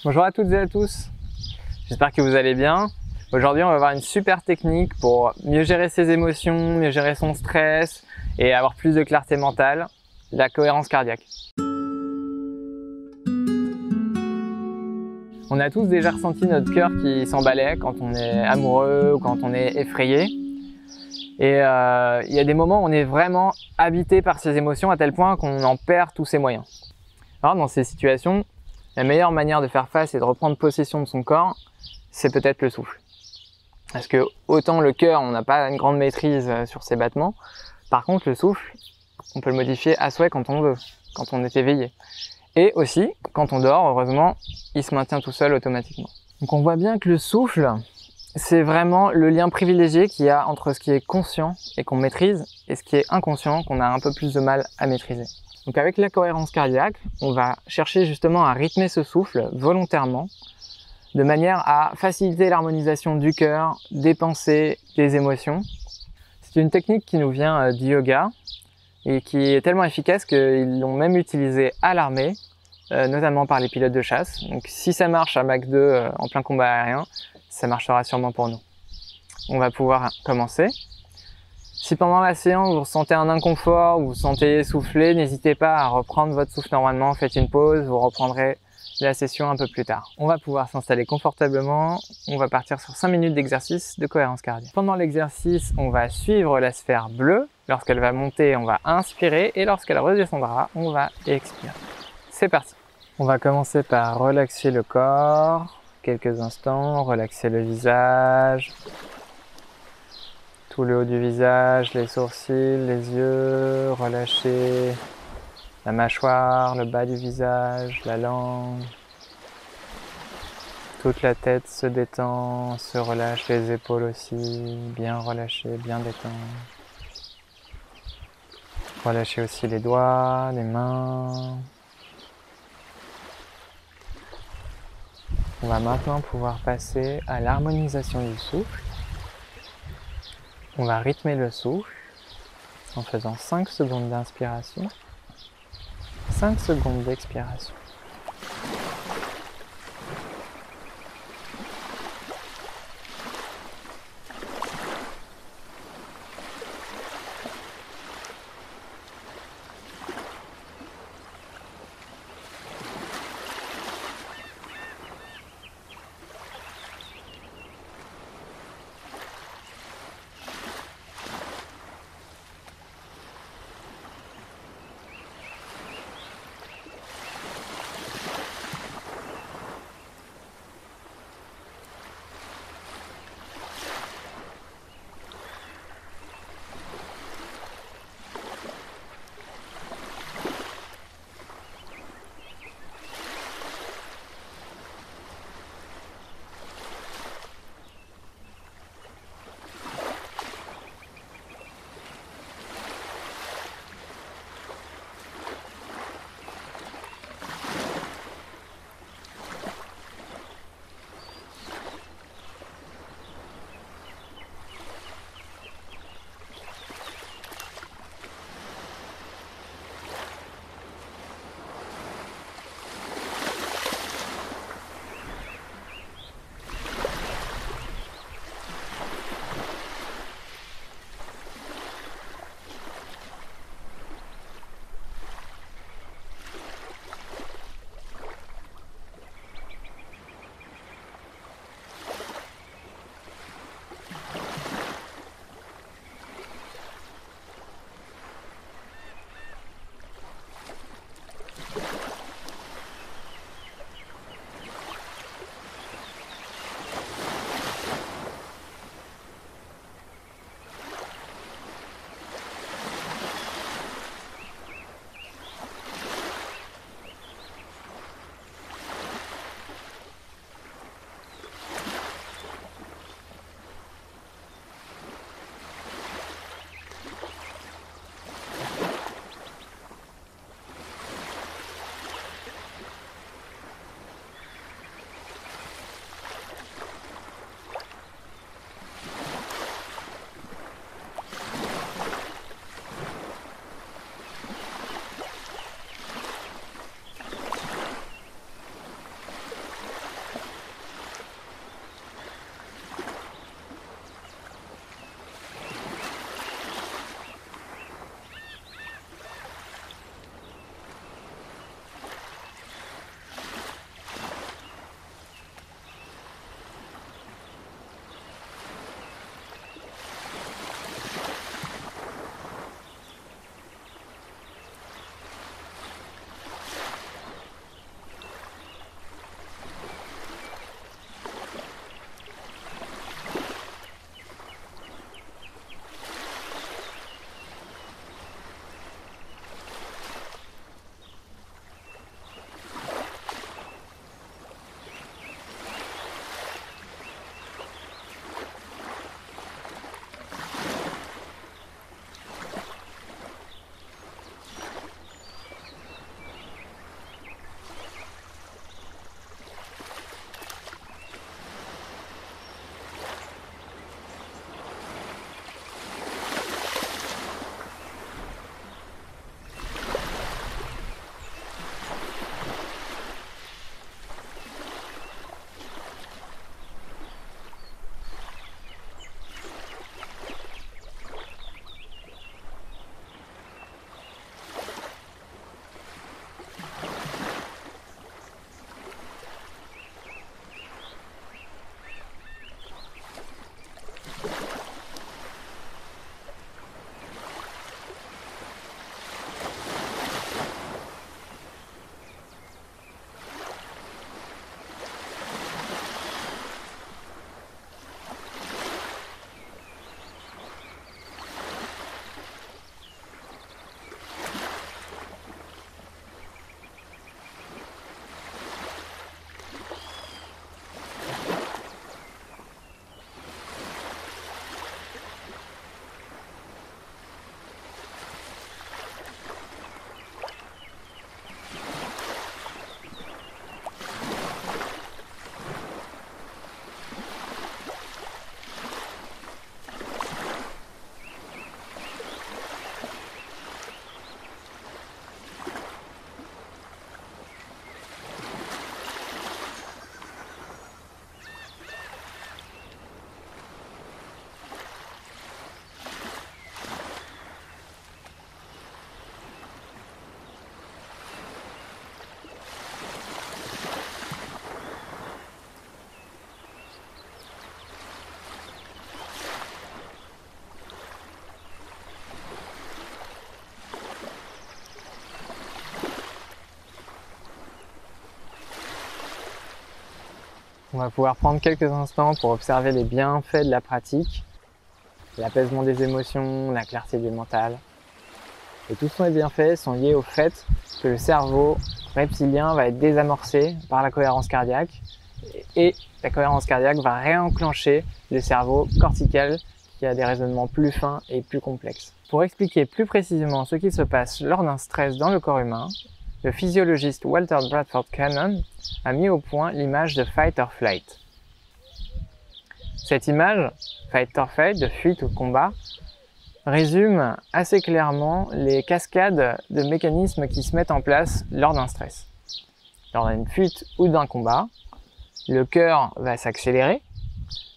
Bonjour à toutes et à tous, j'espère que vous allez bien. Aujourd'hui on va voir une super technique pour mieux gérer ses émotions, mieux gérer son stress et avoir plus de clarté mentale, la cohérence cardiaque. On a tous déjà ressenti notre cœur qui s'emballait quand on est amoureux ou quand on est effrayé. Et il y a des moments où on est vraiment habité par ces émotions à tel point qu'on en perd tous ses moyens. Alors dans ces situations, la meilleure manière de faire face et de reprendre possession de son corps, c'est peut-être le souffle. Parce que autant le cœur, on n'a pas une grande maîtrise sur ses battements. Par contre, le souffle, on peut le modifier à souhait quand on veut, quand on est éveillé. Et aussi, quand on dort, heureusement, il se maintient tout seul automatiquement. Donc on voit bien que le souffle, c'est vraiment le lien privilégié qu'il y a entre ce qui est conscient et qu'on maîtrise et ce qui est inconscient qu'on a un peu plus de mal à maîtriser. Donc avec la cohérence cardiaque, on va chercher justement à rythmer ce souffle volontairement de manière à faciliter l'harmonisation du cœur, des pensées, des émotions. C'est une technique qui nous vient du yoga et qui est tellement efficace qu'ils l'ont même utilisée à l'armée, notamment par les pilotes de chasse. Donc si ça marche à Mach 2 en plein combat aérien, ça marchera sûrement pour nous. On va pouvoir commencer. Si pendant la séance vous ressentez un inconfort, vous vous sentez essoufflé, n'hésitez pas à reprendre votre souffle normalement, faites une pause, vous reprendrez la session un peu plus tard. On va pouvoir s'installer confortablement, on va partir sur 5 minutes d'exercice de cohérence cardiaque. Pendant l'exercice, on va suivre la sphère bleue. Lorsqu'elle va monter, on va inspirer et lorsqu'elle redescendra, on va expirer. C'est parti. On va commencer par relaxer le corps, quelques instants, relaxer le visage, tout le haut du visage, les sourcils, les yeux, relâcher la mâchoire, le bas du visage, la langue. Toute la tête se détend, se relâche, les épaules aussi, bien relâchées, bien détendues. Relâchez aussi les doigts, les mains. On va maintenant pouvoir passer à l'harmonisation du souffle. On va rythmer le souffle en faisant 5 secondes d'inspiration, 5 secondes d'expiration. On va pouvoir prendre quelques instants pour observer les bienfaits de la pratique, l'apaisement des émotions, la clarté du mental. Et tous ces bienfaits sont liés au fait que le cerveau reptilien va être désamorcé par la cohérence cardiaque et la cohérence cardiaque va réenclencher le cerveau cortical qui a des raisonnements plus fins et plus complexes. Pour expliquer plus précisément ce qui se passe lors d'un stress dans le corps humain, le physiologiste Walter Bradford Cannon a mis au point l'image de fight or flight. Cette image, fight or flight, de fuite ou de combat, résume assez clairement les cascades de mécanismes qui se mettent en place lors d'un stress. Lors d'une fuite ou d'un combat, le cœur va s'accélérer,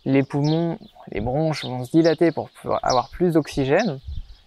les poumons, les bronches vont se dilater pour avoir plus d'oxygène,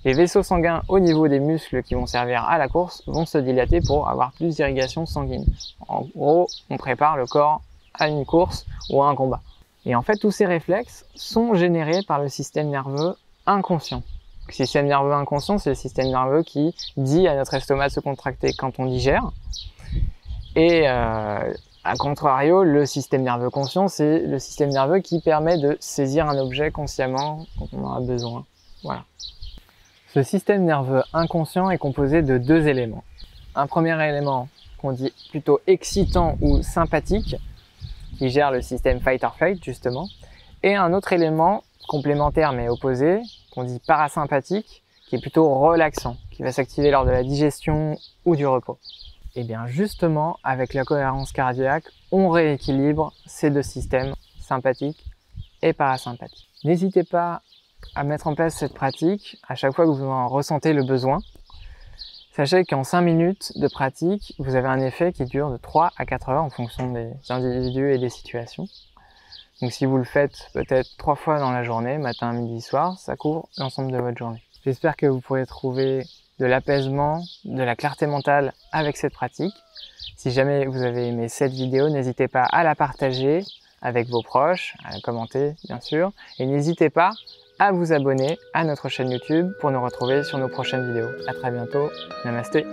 les vaisseaux sanguins au niveau des muscles qui vont servir à la course vont se dilater pour avoir plus d'irrigation sanguine. En gros, on prépare le corps à une course ou à un combat. Et en fait, tous ces réflexes sont générés par le système nerveux inconscient. Le système nerveux inconscient, c'est le système nerveux qui dit à notre estomac de se contracter quand on digère. Et à contrario, le système nerveux conscient, c'est le système nerveux qui permet de saisir un objet consciemment quand on en a besoin. Voilà. Ce système nerveux inconscient est composé de deux éléments. Un premier élément qu'on dit plutôt excitant ou sympathique, qui gère le système fight or flight justement, et un autre élément complémentaire mais opposé, qu'on dit parasympathique, qui est plutôt relaxant, qui va s'activer lors de la digestion ou du repos. Et bien justement, avec la cohérence cardiaque, on rééquilibre ces deux systèmes, sympathique et parasympathique. N'hésitez pas à mettre en place cette pratique à chaque fois que vous en ressentez le besoin. Sachez qu'en 5 minutes de pratique, vous avez un effet qui dure de 3 à 4 heures en fonction des individus et des situations. Donc si vous le faites peut-être 3 fois dans la journée, matin, midi, soir, ça couvre l'ensemble de votre journée. J'espère que vous pourrez trouver de l'apaisement, de la clarté mentale avec cette pratique. Si jamais vous avez aimé cette vidéo, n'hésitez pas à la partager avec vos proches, à la commenter bien sûr, et n'hésitez pas à vous abonner à notre chaîne YouTube pour nous retrouver sur nos prochaines vidéos. À très bientôt, namasté.